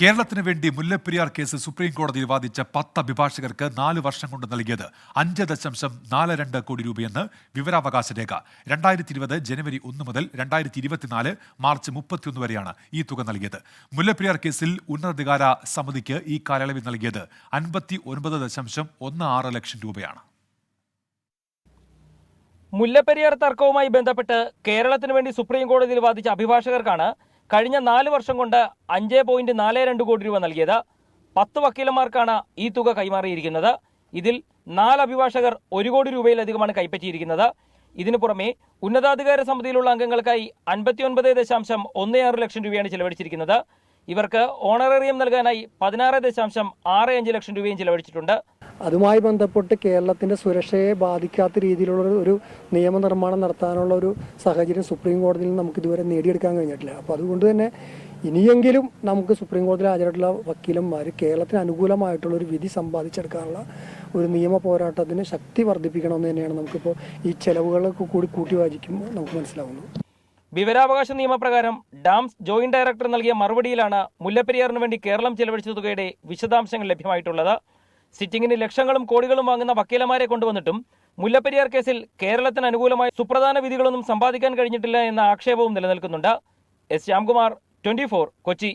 കേരളത്തിന് വേണ്ടി Mullaperiyar case supreme കോടതിയിൽ വാദിച്ച 10 അഭിഭാഷകർക്ക് 4 വർഷം കൊണ്ട് നൽകിയത് 5.42 കോടി രൂപയെന്ന് വിവരാവകാശ രേഖ. 2020 ജനുവരി 1 മുതൽ 2024 മാർച്ച് 31 വരെയാണ് ഈ തുക നൽകിയത്. മുല്ലപ്പെരിയാർ കേസിൽ ഉന്നതാധികാര സമിതിക്ക് ഈ കാലയളവിൽ നൽകിയത് 59.16 ലക്ഷം രൂപയാണ്. മുല്ലപ്പെരിയാർ തർക്കവുമായി ബന്ധപ്പെട്ട് കേരളത്തിന് വേണ്ടി സുപ്രീം കോടതിയിൽ വാദിച്ച അഭിഭാഷകർക്കാണ് കഴിഞ്ഞ 4 വർഷം കൊണ്ട് 5.42 കോടി രൂപ നൽകിയത്. 10 വക്കീലന്മാർക്കാണ് ഈ തുക കൈമാറിയിരിക്കുന്നത്. ഇതിൽ 4 അഭിഭാഷകർ 1 കോടി രൂപയിലധികമാണ് കൈപ്പറ്റിയിരിക്കുന്നത്. ഇതിനു പുറമെ ഉന്നതാധികാര സമിതിയിലുള്ള അംഗങ്ങൾക്കായി 59.16 ലക്ഷം രൂപയാണ് ചെലവഴിച്ചിരിക്കുന്നത്. ഇവർക്ക് ഓണറേറിയം നൽകാനായി 16.65 ലക്ഷം രൂപയും ചെലവഴിച്ചിട്ടുണ്ട്. അതുമായി ബന്ധപ്പെട്ട് കേരളത്തിൻ്റെ സുരക്ഷയെ ബാധിക്കാത്ത രീതിയിലുള്ള ഒരു നിയമനിർമ്മാണം നടത്താനുള്ള ഒരു സാഹചര്യം സുപ്രീം കോടതിയിൽ നമുക്ക് ഇതുവരെ നേടിയെടുക്കാൻ കഴിഞ്ഞിട്ടില്ല. അപ്പോൾ അതുകൊണ്ട് തന്നെ ഇനിയെങ്കിലും നമുക്ക് സുപ്രീം കോടതിയിൽ ഹാജരായിട്ടുള്ള വക്കീലന്മാർ കേരളത്തിന് അനുകൂലമായിട്ടുള്ള ഒരു വിധി സമ്പാദിച്ചെടുക്കാനുള്ള ഒരു നിയമ പോരാട്ടത്തിന് ശക്തി വർദ്ധിപ്പിക്കണമെന്ന് തന്നെയാണ് നമുക്കിപ്പോൾ ഈ ചെലവുകളൊക്കെ കൂടി കൂട്ടി വായിക്കുമ്പോൾ നമുക്ക് മനസ്സിലാവുന്നത്. വിവരാവകാശ നിയമപ്രകാരം ഡാംസ് ജോയിന്റ് ഡയറക്ടർ നൽകിയ മറുപടിയിലാണ് മുല്ലപ്പെരിയാറിന് വേണ്ടി കേരളം ചെലവഴിച്ച തുകയുടെ വിശദാംശങ്ങൾ ലഭ്യമായിട്ടുള്ളത്. സിറ്റിംഗിന് ലക്ഷങ്ങളും കോടികളും വാങ്ങുന്ന വക്കീലന്മാരെ കൊണ്ടുവന്നിട്ടും മുല്ലപ്പെരിയാർ കേസിൽ കേരളത്തിന് അനുകൂലമായ സുപ്രധാന വിധികളൊന്നും സമ്പാദിക്കാൻ കഴിഞ്ഞിട്ടില്ല എന്ന ആക്ഷേപവും നിലനിൽക്കുന്നുണ്ട്. എസ് ശ്യാംകുമാർ, 24, കൊച്ചി.